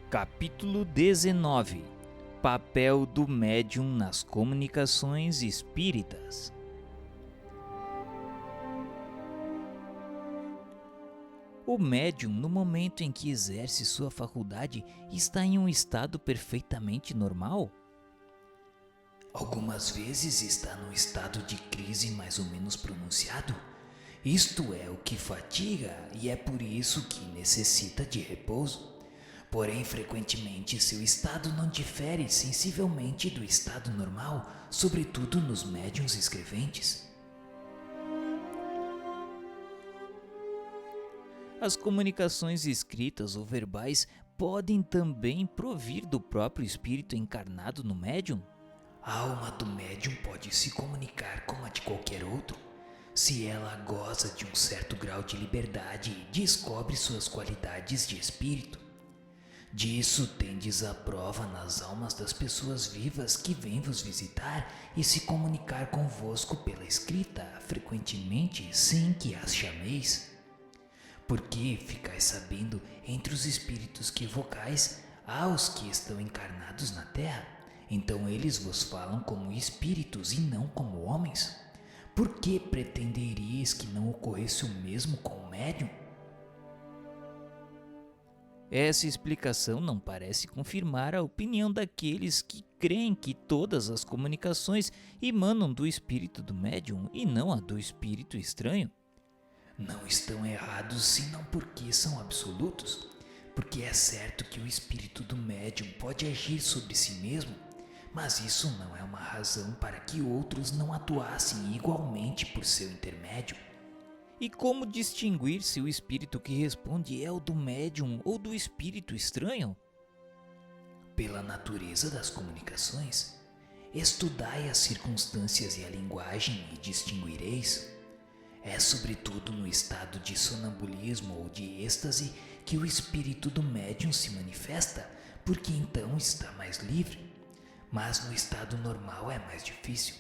Capítulo 19. Papel do médium nas comunicações espíritas. O médium, no momento em que exerce sua faculdade, está em um estado perfeitamente normal? Algumas vezes está num estado de crise mais ou menos pronunciado. Isto é o que fatiga e é por isso que necessita de repouso. Porém, frequentemente seu estado não difere sensivelmente do estado normal, sobretudo nos médiuns escreventes. As comunicações escritas ou verbais podem também provir do próprio espírito encarnado no médium? A alma do médium pode se comunicar como a de qualquer outro. Se ela goza de um certo grau de liberdade e descobre suas qualidades de espírito. Disso tendes a prova nas almas das pessoas vivas que vêm vos visitar e se comunicar convosco pela escrita, frequentemente sem que as chameis. Porque ficais sabendo entre os espíritos que evocais, há os que estão encarnados na terra, então eles vos falam como espíritos e não como homens. Por que pretenderias que não ocorresse o mesmo com o médium? Essa explicação não parece confirmar a opinião daqueles que creem que todas as comunicações emanam do espírito do médium e não a do espírito estranho. Não estão errados senão porque são absolutos, porque é certo que o espírito do médium pode agir sobre si mesmo, mas isso não é uma razão para que outros não atuassem igualmente por seu intermédio. E como distinguir se o espírito que responde é o do médium ou do espírito estranho? Pela natureza das comunicações, estudai as circunstâncias e a linguagem e distinguireis. É sobretudo no estado de sonambulismo ou de êxtase que o espírito do médium se manifesta, porque então está mais livre. Mas no estado normal é mais difícil.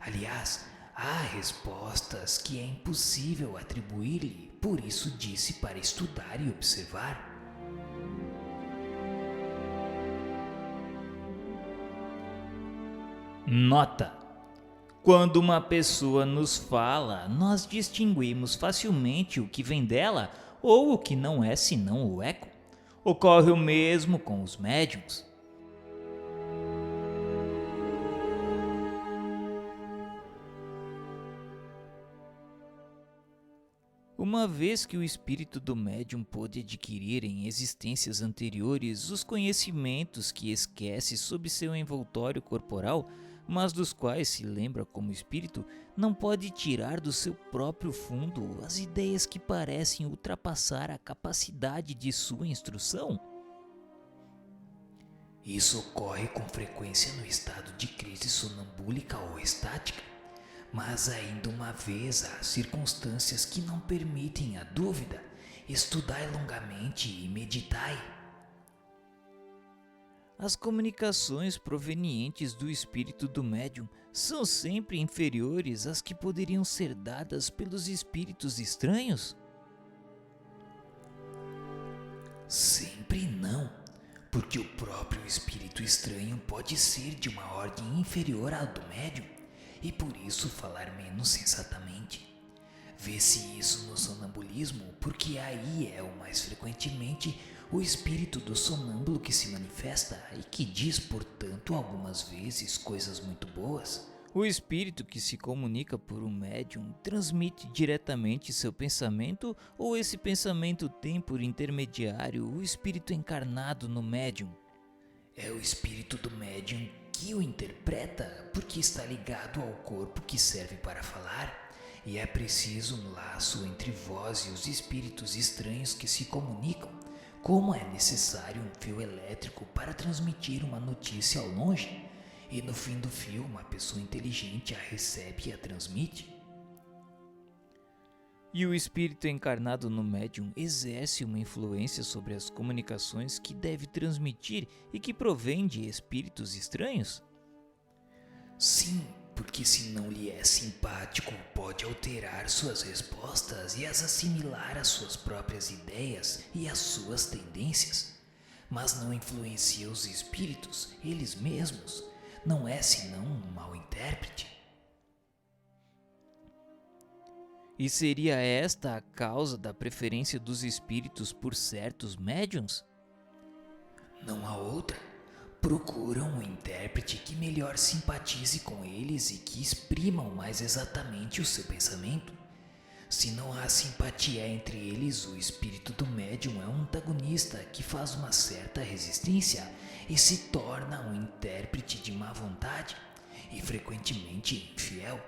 Aliás, há respostas que é impossível atribuir-lhe, por isso disse para estudar e observar. Nota: quando uma pessoa nos fala, nós distinguimos facilmente o que vem dela ou o que não é senão o eco. Ocorre o mesmo com os médiums. Uma vez que o espírito do médium pôde adquirir em existências anteriores os conhecimentos que esquece sob seu envoltório corporal, mas dos quais se lembra como espírito, não pode tirar do seu próprio fundo as ideias que parecem ultrapassar a capacidade de sua instrução? Isso ocorre com frequência no estado de crise sonambúlica ou estática. Mas ainda uma vez há circunstâncias que não permitem a dúvida. Estudai longamente e meditai. As comunicações provenientes do espírito do médium são sempre inferiores às que poderiam ser dadas pelos espíritos estranhos? Sempre não, porque o próprio espírito estranho pode ser de uma ordem inferior à do médium e por isso falar menos sensatamente. Vê-se isso no sonambulismo, porque aí é o mais frequentemente o espírito do sonâmbulo que se manifesta e que diz, portanto, algumas vezes coisas muito boas. O espírito que se comunica por um médium transmite diretamente seu pensamento ou esse pensamento tem por intermediário o espírito encarnado no médium? É o espírito do médium que o interpreta, porque está ligado ao corpo que serve para falar, e é preciso um laço entre vós e os espíritos estranhos que se comunicam, como é necessário um fio elétrico para transmitir uma notícia ao longe, e no fim do fio uma pessoa inteligente a recebe e a transmite. E o espírito encarnado no médium exerce uma influência sobre as comunicações que deve transmitir e que provém de espíritos estranhos? Sim, porque se não lhe é simpático, pode alterar suas respostas e as assimilar às suas próprias ideias e às suas tendências. mas não influencia os espíritos, eles mesmos. Não é senão um mau intérprete. E seria esta a causa da preferência dos espíritos por certos médiuns? Não há outra. Procuram um intérprete que melhor simpatize com eles e que exprimam mais exatamente o seu pensamento. Se não há simpatia entre eles, o espírito do médium é um antagonista que faz uma certa resistência e se torna um intérprete de má vontade e frequentemente infiel.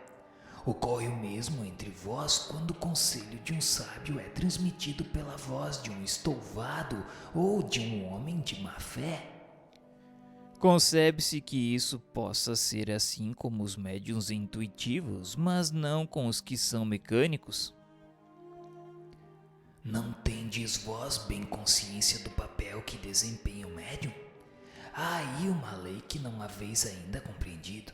Ocorre o mesmo entre vós quando o conselho de um sábio é transmitido pela voz de um estouvado ou de um homem de má fé. Concebe-se que isso possa ser assim como os médiuns intuitivos, mas não com os que são mecânicos. Não tendes vós bem consciência do papel que desempenha o médium? Há aí uma lei que não haveis ainda compreendido.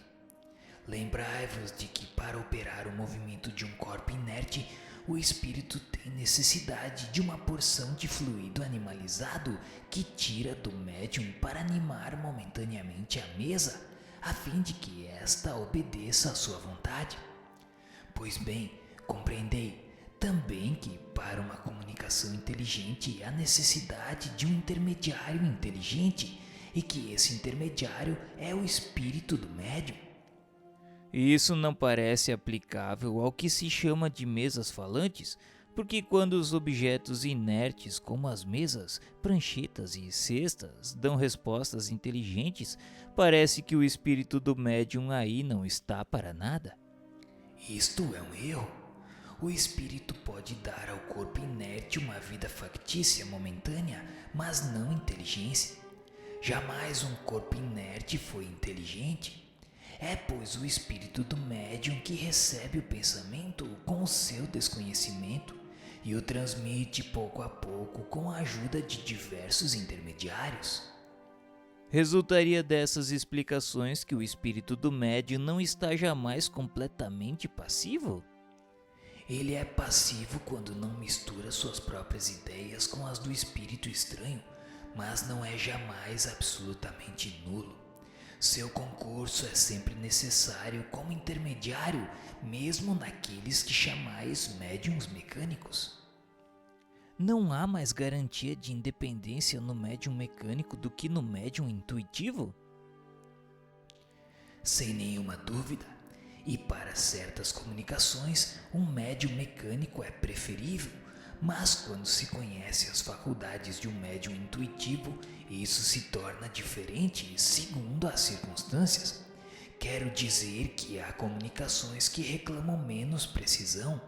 Lembrai-vos de que para operar o movimento de um corpo inerte, o espírito tem necessidade de uma porção de fluido animalizado que tira do médium para animar momentaneamente a mesa, a fim de que esta obedeça à sua vontade. Pois bem, compreendei também que para uma comunicação inteligente há necessidade de um intermediário inteligente e que esse intermediário é o espírito do médium. Isso não parece aplicável ao que se chama de mesas falantes, porque quando os objetos inertes como as mesas, pranchetas e cestas dão respostas inteligentes, parece que o espírito do médium aí não está para nada. Isto é um erro. O espírito pode dar ao corpo inerte uma vida factícia momentânea, mas não inteligência. Jamais um corpo inerte foi inteligente. É, pois, o espírito do médium que recebe o pensamento com o seu desconhecimento e o transmite pouco a pouco com a ajuda de diversos intermediários. Resultaria dessas explicações que o espírito do médium não está jamais completamente passivo? Ele é passivo quando não mistura suas próprias ideias com as do espírito estranho, mas não é jamais absolutamente nulo. Seu concurso é sempre necessário como intermediário, mesmo naqueles que chamais médiuns mecânicos. Não há mais garantia de independência no médium mecânico do que no médium intuitivo? Sem nenhuma dúvida. E para certas comunicações, um médium mecânico é preferível, mas quando se conhece as faculdades de um médium intuitivo, isso se torna diferente segundo as circunstâncias. Quero dizer que há comunicações que reclamam menos precisão.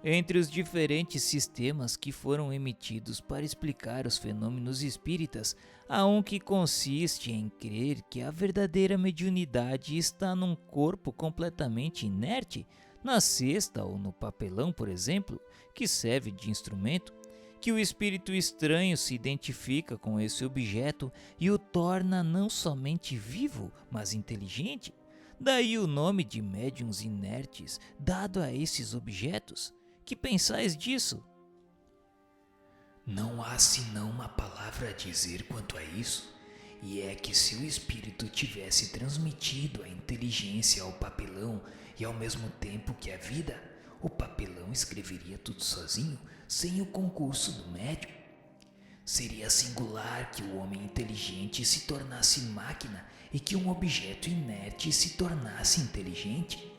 Entre os diferentes sistemas que foram emitidos para explicar os fenômenos espíritas, há um que consiste em crer que a verdadeira mediunidade está num corpo completamente inerte, na cesta ou no papelão, por exemplo, que serve de instrumento, que o espírito estranho se identifica com esse objeto e o torna não somente vivo, mas inteligente. Daí o nome de médiuns inertes dado a esses objetos. Que pensais disso? Não há senão uma palavra a dizer quanto a isso, e é que se o espírito tivesse transmitido a inteligência ao papelão e ao mesmo tempo que a vida, o papelão escreveria tudo sozinho, sem o concurso do médium. Seria singular que o homem inteligente se tornasse máquina e que um objeto inerte se tornasse inteligente.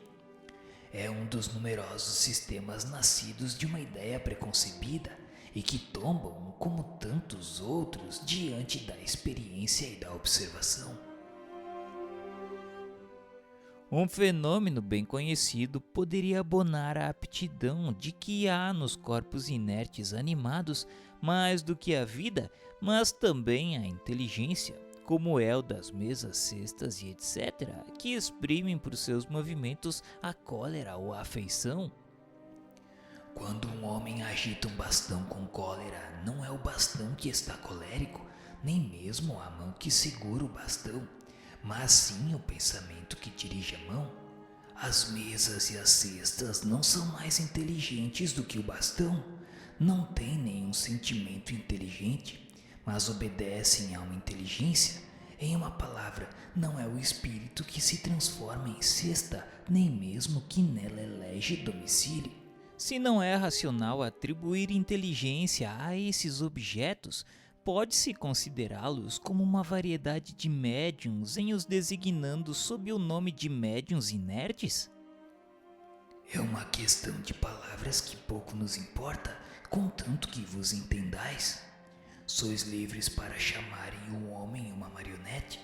É um dos numerosos sistemas nascidos de uma ideia preconcebida e que tombam, como tantos outros, diante da experiência e da observação. Um fenômeno bem conhecido poderia abonar a aptidão de que há nos corpos inertes animados mais do que a vida, mas também a inteligência, como é o das mesas, cestas e etc., que exprimem por seus movimentos a cólera ou a afeição. Quando um homem agita um bastão com cólera, não é o bastão que está colérico, nem mesmo a mão que segura o bastão, mas sim o pensamento que dirige a mão. As mesas e as cestas não são mais inteligentes do que o bastão. não têm nenhum sentimento inteligente, mas obedecem a uma inteligência. Em uma palavra, não é o espírito que se transforma em cesta, nem mesmo que nela elege domicílio. Se não é racional atribuir inteligência a esses objetos, pode-se considerá-los como uma variedade de médiuns em os designando sob o nome de médiuns inertes? É uma questão de palavras que pouco nos importa, contanto que vos entendais. Sois livres para chamarem o homem uma marionete.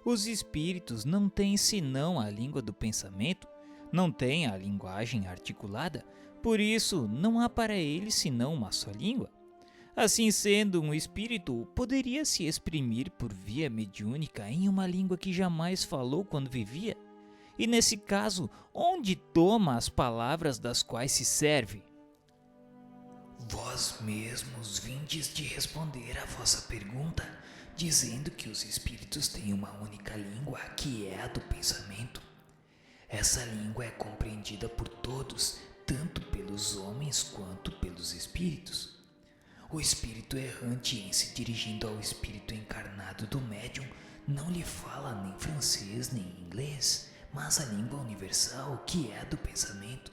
Os espíritos não têm senão a língua do pensamento, não têm a linguagem articulada, por isso não há para eles senão uma só língua. Assim sendo, um espírito poderia se exprimir por via mediúnica em uma língua que jamais falou quando vivia. E nesse caso, onde toma as palavras das quais se serve? Vós mesmos vindes de responder à vossa pergunta, dizendo que os espíritos têm uma única língua, que é a do pensamento. Essa língua é compreendida por todos, tanto pelos homens quanto pelos espíritos. O espírito errante, em se dirigindo ao espírito encarnado do médium, não lhe fala nem francês nem inglês, mas a língua universal, que é a do pensamento.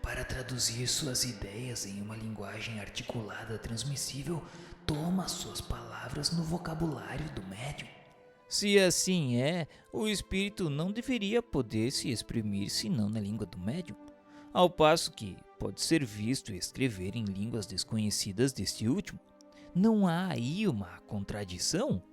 Para traduzir suas ideias em uma linguagem articulada transmissível, toma suas palavras no vocabulário do médium. Se assim é, o espírito não deveria poder se exprimir senão na língua do médium, ao passo que pode ser visto escrever em línguas desconhecidas deste último. Não há aí uma contradição?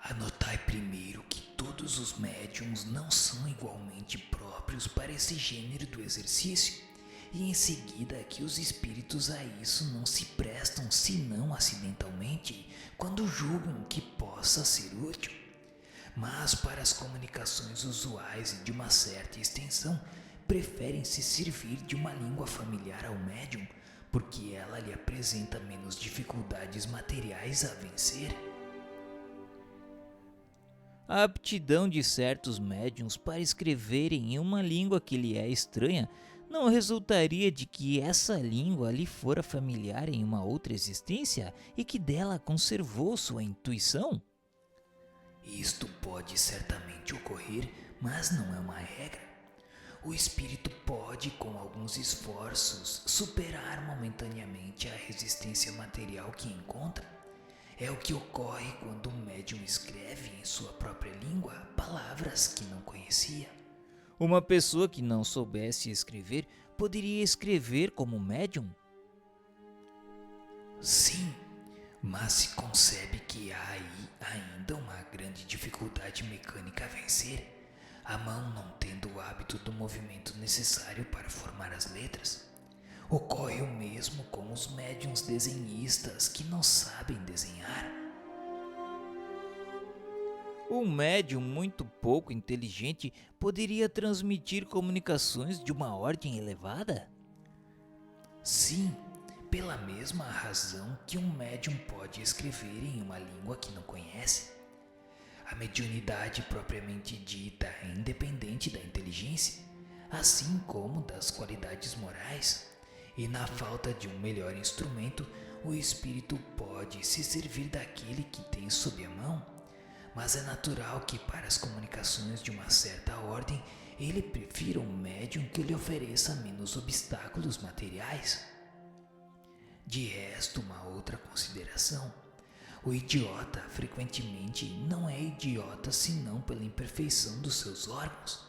Anotai primeiro que todos os médiums não são igualmente próprios para esse gênero do exercício, e em seguida que os espíritos a isso não se prestam senão acidentalmente, quando julgam que possa ser útil. Mas para as comunicações usuais e de uma certa extensão, preferem se servir de uma língua familiar ao médium, porque ela lhe apresenta menos dificuldades materiais a vencer. A aptidão de certos médiuns para escreverem em uma língua que lhe é estranha não resultaria de que essa língua lhe fora familiar em uma outra existência e que dela conservou sua intuição? Isto pode certamente ocorrer, mas não é uma regra. O espírito pode, com alguns esforços, superar momentaneamente a resistência material que encontra. É o que ocorre quando o médium escreve em sua própria língua palavras que não conhecia. Uma pessoa que não soubesse escrever poderia escrever como médium? Sim, mas se concebe que há aí ainda uma grande dificuldade mecânica a vencer, a mão não tendo o hábito do movimento necessário para formar as letras. Ocorre o mesmo com os médiuns desenhistas que não sabem desenhar. Um médium muito pouco inteligente poderia transmitir comunicações de uma ordem elevada? Sim, pela mesma razão que um médium pode escrever em uma língua que não conhece. A mediunidade propriamente dita é independente da inteligência, assim como das qualidades morais, e na falta de um melhor instrumento, o espírito pode se servir daquele que tem sob a mão, mas é natural que para as comunicações de uma certa ordem, ele prefira um médium que lhe ofereça menos obstáculos materiais. De resto, uma outra consideração. O idiota frequentemente não é idiota senão pela imperfeição dos seus órgãos,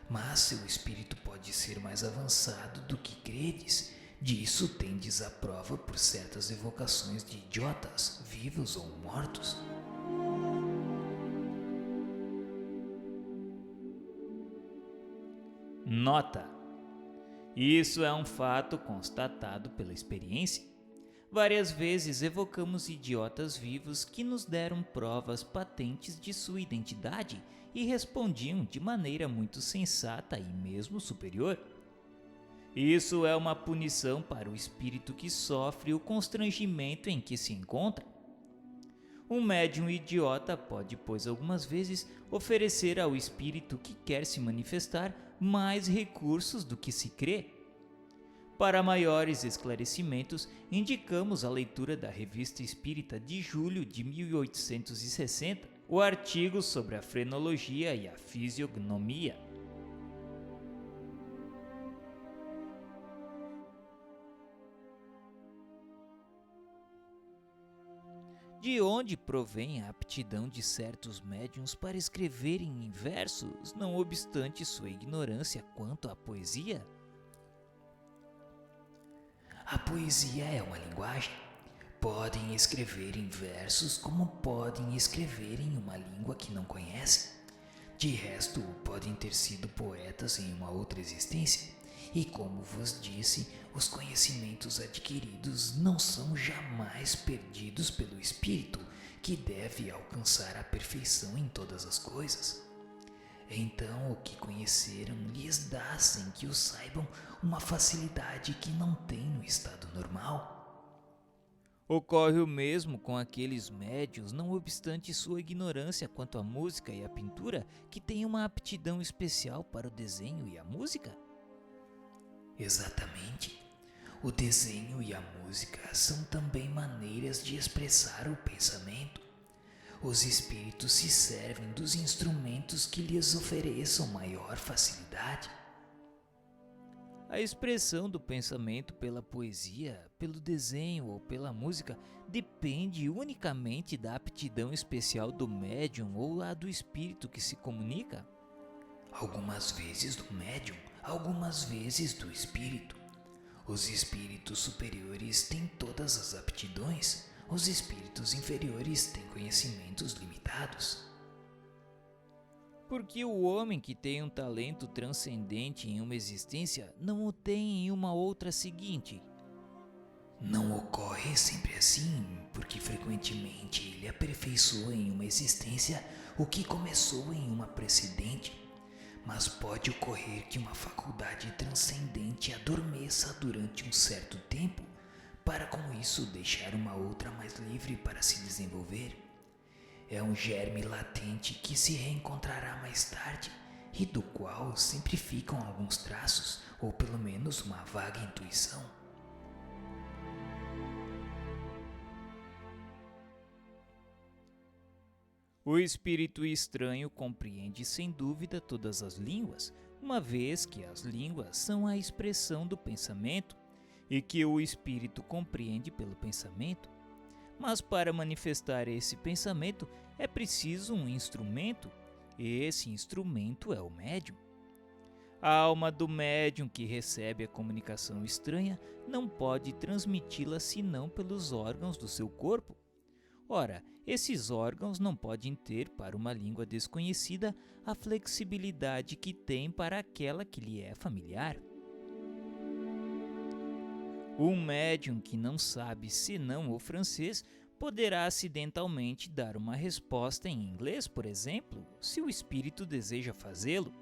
mas seu espírito pode ser mais avançado do que credes. Disso tendes a prova por certas evocações de idiotas, vivos ou mortos. Nota: isso é um fato constatado pela experiência. Várias vezes evocamos idiotas vivos que nos deram provas patentes de sua identidade e respondiam de maneira muito sensata e mesmo superior. Isso é uma punição para o espírito que sofre o constrangimento em que se encontra. Um médium idiota pode, pois, algumas vezes oferecer ao espírito que quer se manifestar mais recursos do que se crê. Para maiores esclarecimentos, indicamos a leitura da Revista Espírita de julho de 1860, o artigo sobre a frenologia e a fisiognomia. De onde provém a aptidão de certos médiuns para escreverem em versos, não obstante sua ignorância quanto à poesia? A poesia é uma linguagem. Podem escrever em versos como podem escrever em uma língua que não conhecem. De resto, podem ter sido poetas em uma outra existência. E como vos disse, os conhecimentos adquiridos não são jamais perdidos pelo espírito, que deve alcançar a perfeição em todas as coisas. Então, o que conheceram lhes dá, sem que o saibam, uma facilidade que não têm no estado normal. Ocorre o mesmo com aqueles médiuns, não obstante sua ignorância quanto à música e à pintura, que têm uma aptidão especial para o desenho e a música? Exatamente. O desenho e a música são também maneiras de expressar o pensamento. Os espíritos se servem dos instrumentos que lhes ofereçam maior facilidade. A expressão do pensamento pela poesia, pelo desenho ou pela música depende unicamente da aptidão especial do médium ou a do espírito que se comunica? Algumas vezes do médium, algumas vezes do espírito. Os espíritos superiores têm todas as aptidões, os espíritos inferiores têm conhecimentos limitados. Porque o homem que tem um talento transcendente em uma existência não o tem em uma outra seguinte? Não ocorre sempre assim, porque frequentemente ele aperfeiçoa em uma existência o que começou em uma precedente. Mas pode ocorrer que uma faculdade transcendente adormeça durante um certo tempo, para com isso deixar uma outra mais livre para se desenvolver. É um germe latente que se reencontrará mais tarde e do qual sempre ficam alguns traços, ou pelo menos uma vaga intuição. O espírito estranho compreende sem dúvida todas as línguas, uma vez que as línguas são a expressão do pensamento e que o espírito compreende pelo pensamento. Mas para manifestar esse pensamento é preciso um instrumento, e esse instrumento é o médium. A alma do médium que recebe a comunicação estranha não pode transmiti-la senão pelos órgãos do seu corpo. Ora, esses órgãos não podem ter para uma língua desconhecida a flexibilidade que tem para aquela que lhe é familiar. Um médium que não sabe senão o francês poderá acidentalmente dar uma resposta em inglês, por exemplo, se o espírito deseja fazê-lo.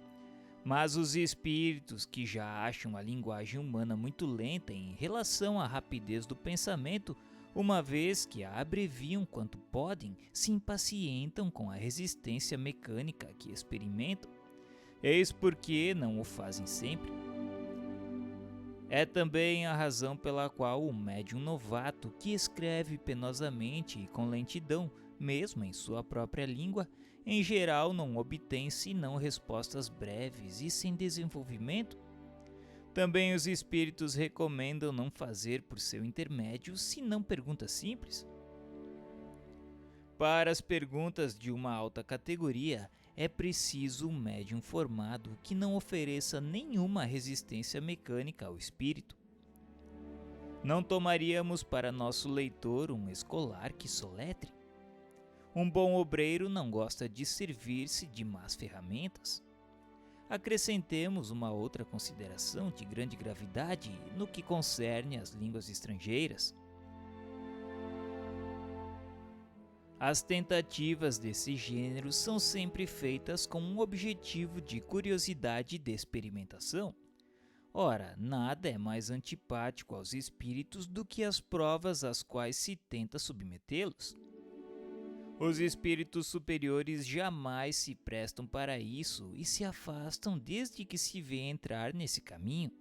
Mas os espíritos que já acham a linguagem humana muito lenta em relação à rapidez do pensamento, uma vez que a abreviam quanto podem, se impacientam com a resistência mecânica que experimentam. Eis porque não o fazem sempre. É também a razão pela qual o médium novato, que escreve penosamente e com lentidão, mesmo em sua própria língua, em geral não obtém senão respostas breves e sem desenvolvimento. Também os espíritos recomendam não fazer por seu intermédio senão perguntas simples. Para as perguntas de uma alta categoria, é preciso um médium formado que não ofereça nenhuma resistência mecânica ao espírito. Não tomaríamos para nosso leitor um escolar que soletre. Um bom obreiro não gosta de servir-se de más ferramentas. Acrescentemos uma outra consideração de grande gravidade no que concerne às línguas estrangeiras. As tentativas desse gênero são sempre feitas com um objetivo de curiosidade e de experimentação. Ora, nada é mais antipático aos espíritos do que as provas às quais se tenta submetê-los. Os espíritos superiores jamais se prestam para isso e se afastam desde que se vê entrar nesse caminho.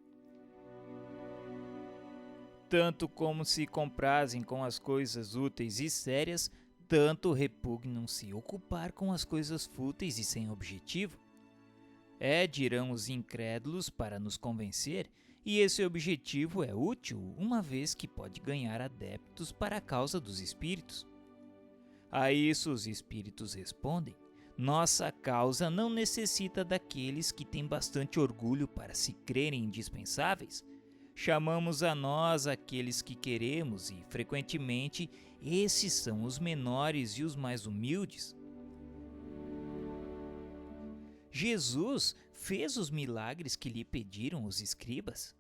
tanto como se comprazem com as coisas úteis e sérias, tanto repugnam se ocupar com as coisas fúteis e sem objetivo. Dirão os incrédulos para nos convencer, e esse objetivo é útil, uma vez que pode ganhar adeptos para a causa dos espíritos. A isso os espíritos respondem: nossa causa não necessita daqueles que têm bastante orgulho para se crerem indispensáveis. Chamamos a nós aqueles que queremos e, frequentemente, esses são os menores e os mais humildes. Jesus fez os milagres que lhe pediram os escribas?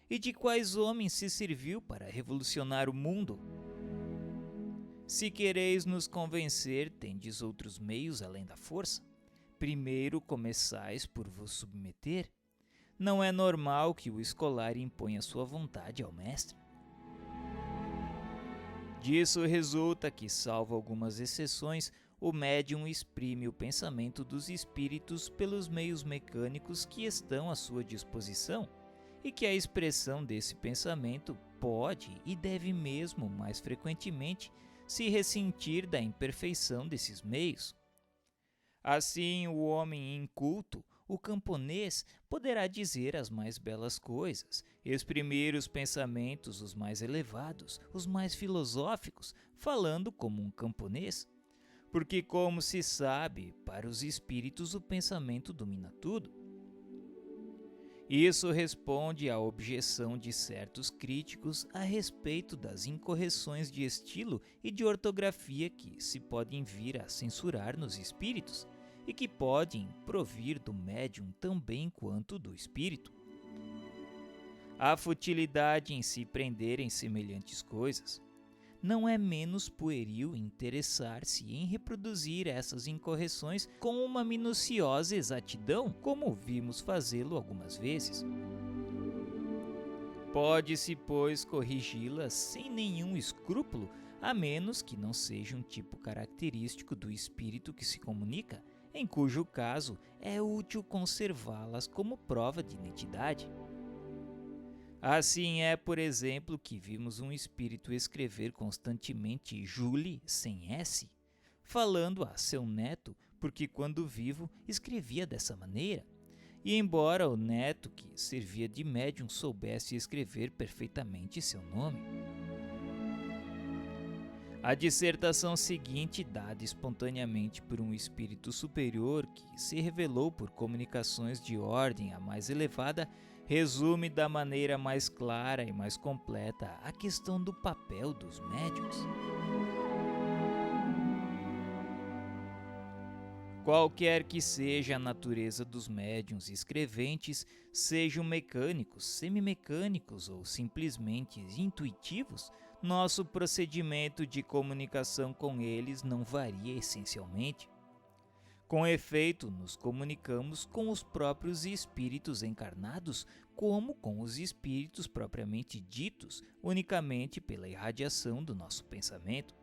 E de quais homens se serviu para revolucionar o mundo? Se quereis nos convencer, tendes outros meios além da força. Primeiro começais por vos submeter. Não é normal que o escolar imponha sua vontade ao mestre. Disso resulta que, salvo algumas exceções, o médium exprime o pensamento dos espíritos pelos meios mecânicos que estão à sua disposição, e que a expressão desse pensamento pode e deve mesmo, mais frequentemente, se ressentir da imperfeição desses meios. Assim, o homem inculto, o camponês, poderá dizer as mais belas coisas, exprimir os pensamentos os mais elevados, os mais filosóficos, falando como um camponês. Porque, como se sabe, para os espíritos o pensamento domina tudo. Isso responde à objeção de certos críticos a respeito das incorreções de estilo e de ortografia que se podem vir a censurar nos espíritos e que podem provir do médium tão bem quanto do espírito. A futilidade em se prender em semelhantes coisas. Não é menos pueril interessar-se em reproduzir essas incorreções com uma minuciosa exatidão, como vimos fazê-lo algumas vezes. Pode-se, pois, corrigi-las sem nenhum escrúpulo, a menos que não seja um tipo característico do espírito que se comunica, em cujo caso é útil conservá-las como prova de identidade. Assim é, por exemplo, que vimos um espírito escrever constantemente Julie sem S, falando a seu neto, porque quando vivo escrevia dessa maneira, e embora o neto, que servia de médium, soubesse escrever perfeitamente seu nome. A dissertação seguinte, dada espontaneamente por um espírito superior que se revelou por comunicações de ordem a mais elevada, resume da maneira mais clara e mais completa a questão do papel dos médiuns. Qualquer que seja a natureza dos médiuns escreventes, sejam mecânicos, semimecânicos ou simplesmente intuitivos, nosso procedimento de comunicação com eles não varia essencialmente. Com efeito, nos comunicamos com os próprios espíritos encarnados, como com os espíritos propriamente ditos, unicamente pela irradiação do nosso pensamento.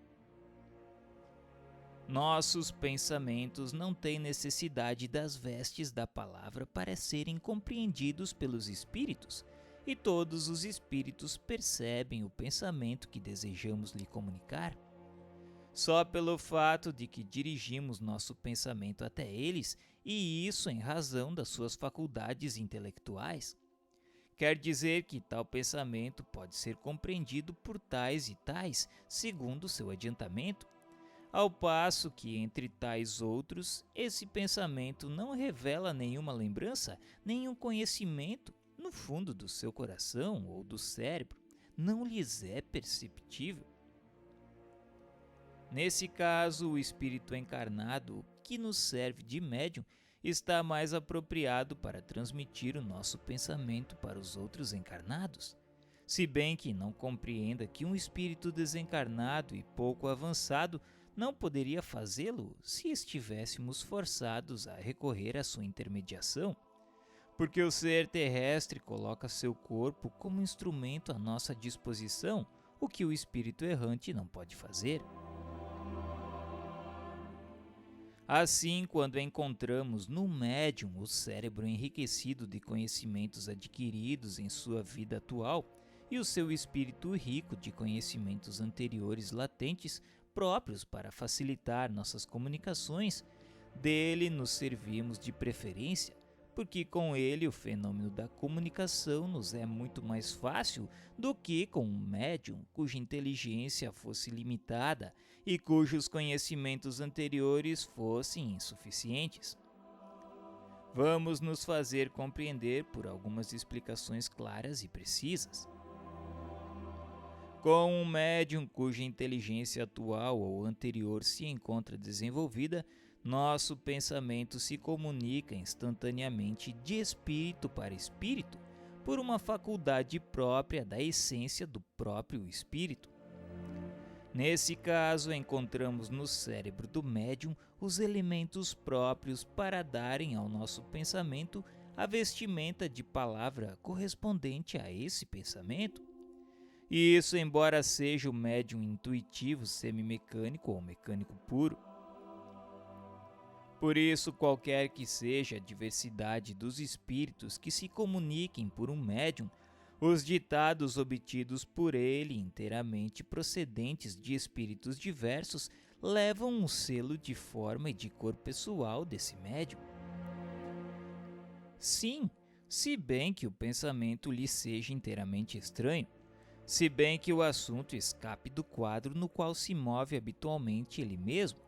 Nossos pensamentos não têm necessidade das vestes da palavra para serem compreendidos pelos espíritos, e todos os espíritos percebem o pensamento que desejamos lhe comunicar. Só pelo fato de que dirigimos nosso pensamento até eles, e isso em razão das suas faculdades intelectuais. Quer dizer que tal pensamento pode ser compreendido por tais e tais, segundo seu adiantamento, ao passo que entre tais outros, esse pensamento não revela nenhuma lembrança, nenhum conhecimento no fundo do seu coração ou do cérebro, não lhes é perceptível. Nesse caso, o espírito encarnado, que nos serve de médium, está mais apropriado para transmitir o nosso pensamento para os outros encarnados, se bem que não compreenda que um espírito desencarnado e pouco avançado não poderia fazê-lo se estivéssemos forçados a recorrer à sua intermediação, porque o ser terrestre coloca seu corpo como instrumento à nossa disposição, o que o espírito errante não pode fazer. Assim, quando encontramos no médium o cérebro enriquecido de conhecimentos adquiridos em sua vida atual, e o seu espírito rico de conhecimentos anteriores latentes próprios para facilitar nossas comunicações, dele nos servimos de preferência, porque com ele o fenômeno da comunicação nos é muito mais fácil do que com um médium cuja inteligência fosse limitada e cujos conhecimentos anteriores fossem insuficientes. Vamos nos fazer compreender por algumas explicações claras e precisas. Com um médium cuja inteligência atual ou anterior se encontra desenvolvida, nosso pensamento se comunica instantaneamente de espírito para espírito, por uma faculdade própria da essência do próprio espírito. Nesse caso, encontramos no cérebro do médium os elementos próprios para darem ao nosso pensamento a vestimenta de palavra correspondente a esse pensamento. E isso, embora seja o médium intuitivo, semimecânico ou mecânico puro. Por isso, qualquer que seja a diversidade dos espíritos que se comuniquem por um médium, os ditados obtidos por ele, inteiramente procedentes de espíritos diversos, levam um selo de forma e de cor pessoal desse médium. Sim, se bem que o pensamento lhe seja inteiramente estranho, se bem que o assunto escape do quadro no qual se move habitualmente ele mesmo,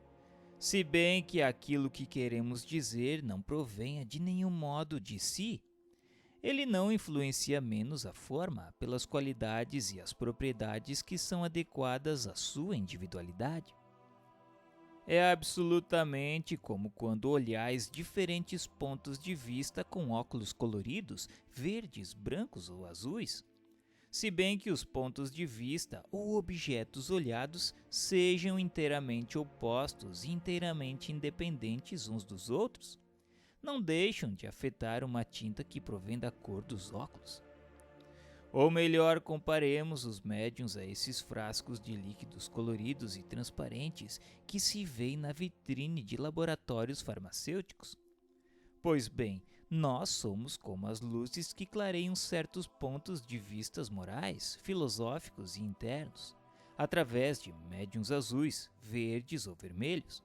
se bem que aquilo que queremos dizer não provenha de nenhum modo de si, ele não influencia menos a forma pelas qualidades e as propriedades que são adequadas à sua individualidade. É absolutamente como quando olhais diferentes pontos de vista com óculos coloridos, verdes, brancos ou azuis. Se bem que os pontos de vista ou objetos olhados sejam inteiramente opostos e inteiramente independentes uns dos outros, não deixam de afetar uma tinta que provém da cor dos óculos. Ou melhor, comparemos os médiuns a esses frascos de líquidos coloridos e transparentes que se veem na vitrine de laboratórios farmacêuticos. Pois bem, nós somos como as luzes que clareiam certos pontos de vistas morais, filosóficos e internos, através de médiuns azuis, verdes ou vermelhos,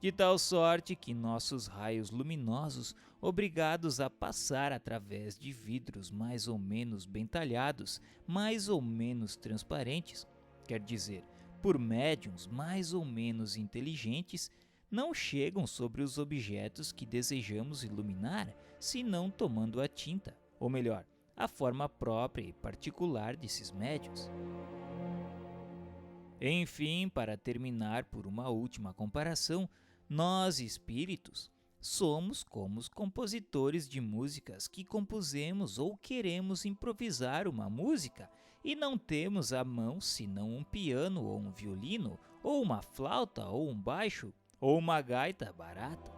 de tal sorte que nossos raios luminosos, obrigados a passar através de vidros mais ou menos bem talhados, mais ou menos transparentes, quer dizer, por médiuns mais ou menos inteligentes, não chegam sobre os objetos que desejamos iluminar, senão tomando a tinta, ou melhor, a forma própria e particular desses médiuns. Enfim, para terminar por uma última comparação, nós, espíritos, somos como os compositores de músicas que compusemos ou queremos improvisar uma música e não temos à mão senão um piano ou um violino, ou uma flauta ou um baixo, ou uma gaita barata.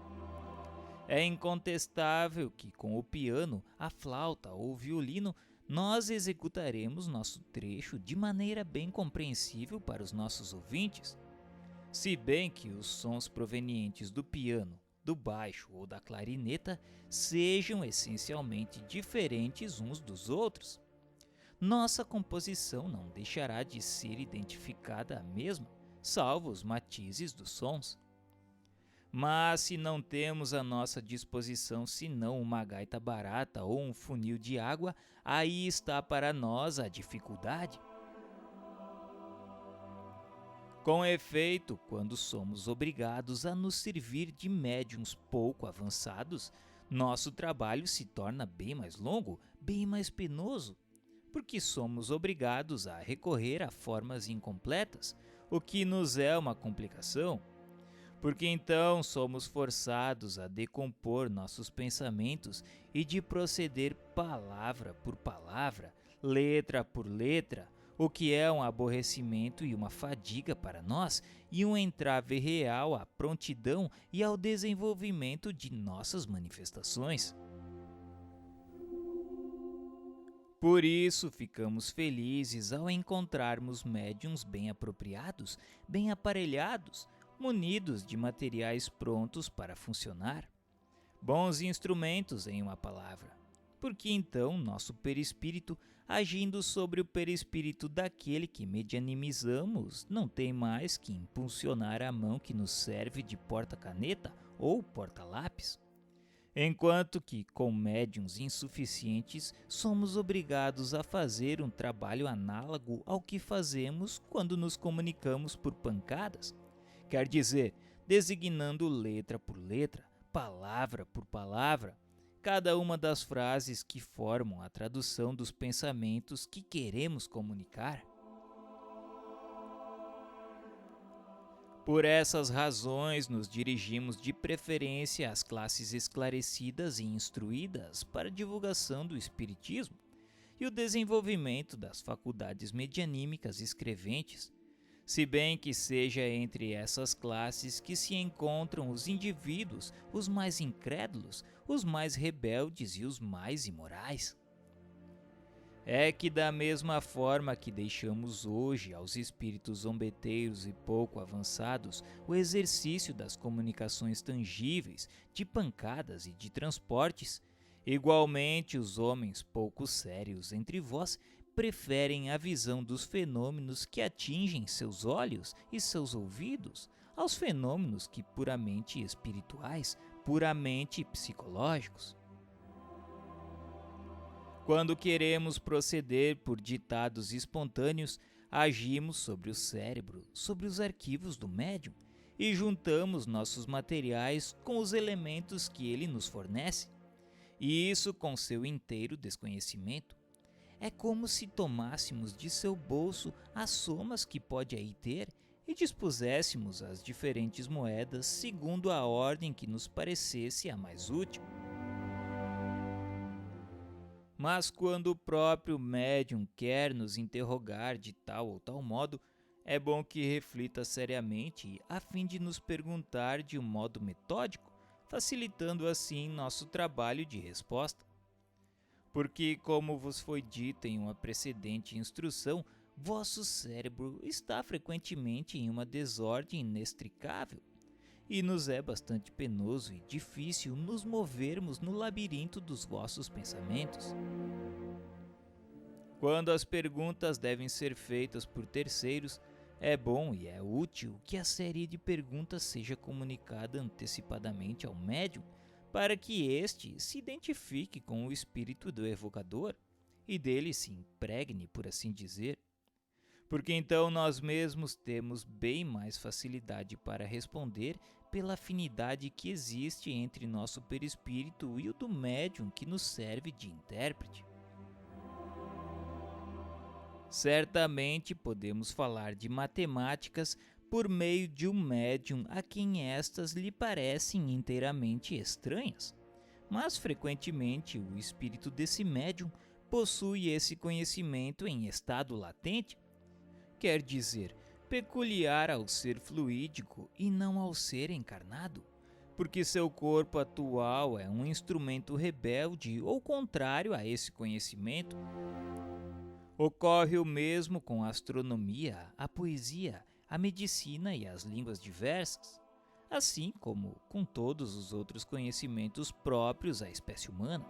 É incontestável que com o piano, a flauta ou o violino nós executaremos nosso trecho de maneira bem compreensível para os nossos ouvintes, se bem que os sons provenientes do piano, do baixo ou da clarineta sejam essencialmente diferentes uns dos outros. Nossa composição não deixará de ser identificada a mesma, salvo os matizes dos sons. Mas se não temos à nossa disposição senão uma gaita barata ou um funil de água, aí está para nós a dificuldade. Com efeito, quando somos obrigados a nos servir de médiuns pouco avançados, nosso trabalho se torna bem mais longo, bem mais penoso, porque somos obrigados a recorrer a formas incompletas, o que nos é uma complicação. Porque então somos forçados a decompor nossos pensamentos e de proceder palavra por palavra, letra por letra, o que é um aborrecimento e uma fadiga para nós e um entrave real à prontidão e ao desenvolvimento de nossas manifestações. Por isso, ficamos felizes ao encontrarmos médiuns bem apropriados, bem aparelhados, munidos de materiais prontos para funcionar. Bons instrumentos, em uma palavra. Porque então nosso perispírito agindo sobre o perispírito daquele que medianimizamos, não tem mais que impulsionar a mão que nos serve de porta-caneta ou porta-lápis. Enquanto que, com médiuns insuficientes, somos obrigados a fazer um trabalho análogo ao que fazemos quando nos comunicamos por pancadas. Quer dizer, designando letra por letra, palavra por palavra, cada uma das frases que formam a tradução dos pensamentos que queremos comunicar. Por essas razões, nos dirigimos de preferência às classes esclarecidas e instruídas para a divulgação do espiritismo e o desenvolvimento das faculdades medianímicas escreventes, se bem que seja entre essas classes que se encontram os indivíduos, os mais incrédulos, os mais rebeldes e os mais imorais. É que da mesma forma que deixamos hoje aos espíritos zombeteiros e pouco avançados o exercício das comunicações tangíveis, de pancadas e de transportes, igualmente os homens pouco sérios entre vós preferem a visão dos fenômenos que atingem seus olhos e seus ouvidos aos fenômenos que puramente espirituais, puramente psicológicos. Quando queremos proceder por ditados espontâneos, agimos sobre o cérebro, sobre os arquivos do médium, e juntamos nossos materiais com os elementos que ele nos fornece, e isso com seu inteiro desconhecimento. É como se tomássemos de seu bolso as somas que pode aí ter e dispuséssemos as diferentes moedas segundo a ordem que nos parecesse a mais útil. Mas quando o próprio médium quer nos interrogar de tal ou tal modo, é bom que reflita seriamente a fim de nos perguntar de um modo metódico, facilitando assim nosso trabalho de resposta. Porque, como vos foi dito em uma precedente instrução, vosso cérebro está frequentemente em uma desordem inextricável, e nos é bastante penoso e difícil nos movermos no labirinto dos vossos pensamentos. Quando as perguntas devem ser feitas por terceiros, é bom e é útil que a série de perguntas seja comunicada antecipadamente ao médium, para que este se identifique com o espírito do evocador e dele se impregne, por assim dizer. Porque então nós mesmos temos bem mais facilidade para responder pela afinidade que existe entre nosso perispírito e o do médium que nos serve de intérprete. Certamente podemos falar de matemáticas por meio de um médium a quem estas lhe parecem inteiramente estranhas, mas frequentemente o espírito desse médium possui esse conhecimento em estado latente, quer dizer, peculiar ao ser fluídico e não ao ser encarnado, porque seu corpo atual é um instrumento rebelde ou contrário a esse conhecimento. Ocorre o mesmo com a astronomia, a poesia, a medicina e as línguas diversas, assim como com todos os outros conhecimentos próprios à espécie humana.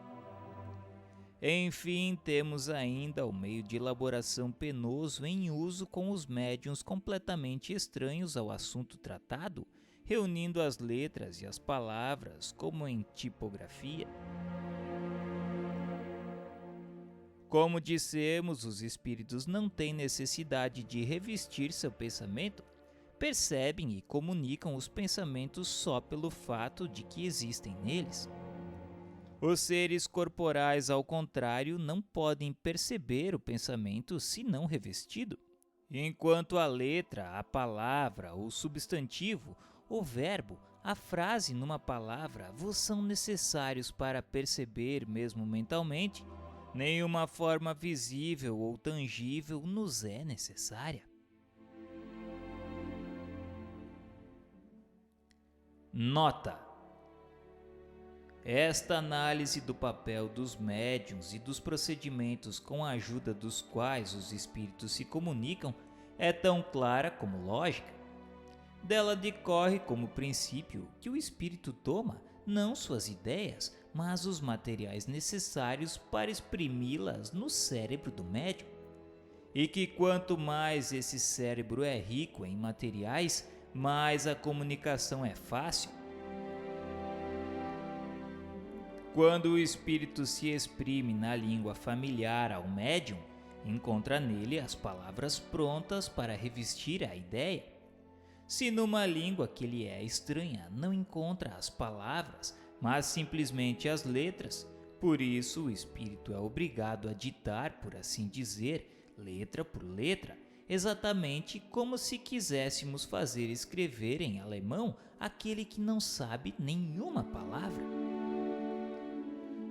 Enfim, temos ainda o meio de elaboração penoso em uso com os médiuns completamente estranhos ao assunto tratado, reunindo as letras e as palavras como em tipografia. Como dissemos, os espíritos não têm necessidade de revestir seu pensamento, percebem e comunicam os pensamentos só pelo fato de que existem neles. Os seres corporais, ao contrário, não podem perceber o pensamento se não revestido, enquanto a letra, a palavra, o substantivo, o verbo, a frase numa palavra vos são necessários para perceber mesmo mentalmente. Nenhuma forma visível ou tangível nos é necessária. Nota: esta análise do papel dos médiuns e dos procedimentos com a ajuda dos quais os espíritos se comunicam é tão clara como lógica. Dela decorre como princípio que o espírito toma não suas ideias, mas os materiais necessários para exprimi-las no cérebro do médium. E que quanto mais esse cérebro é rico em materiais, mais a comunicação é fácil. Quando o espírito se exprime na língua familiar ao médium, encontra nele as palavras prontas para revestir a ideia. Se numa língua que lhe é estranha não encontra as palavras, mas simplesmente as letras, por isso o espírito é obrigado a ditar, por assim dizer, letra por letra, exatamente como se quiséssemos fazer escrever em alemão aquele que não sabe nenhuma palavra.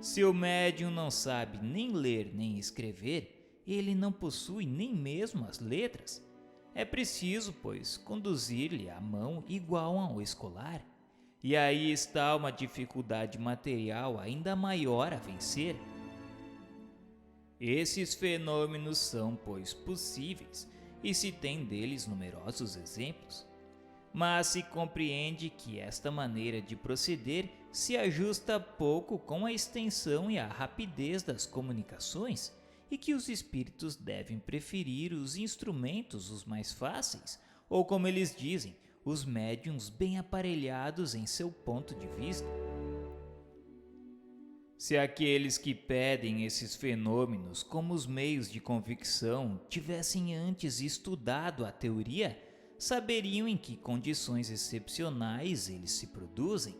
Se o médium não sabe nem ler nem escrever, ele não possui nem mesmo as letras. É preciso, pois, conduzir-lhe a mão igual ao escolar. E aí está uma dificuldade material ainda maior a vencer. Esses fenômenos são, pois, possíveis, e se tem deles numerosos exemplos. Mas se compreende que esta maneira de proceder se ajusta pouco com a extensão e a rapidez das comunicações, e que os espíritos devem preferir os instrumentos os mais fáceis, ou como eles dizem, os médiuns bem aparelhados em seu ponto de vista. Se aqueles que pedem esses fenômenos como os meios de convicção tivessem antes estudado a teoria, saberiam em que condições excepcionais eles se produzem,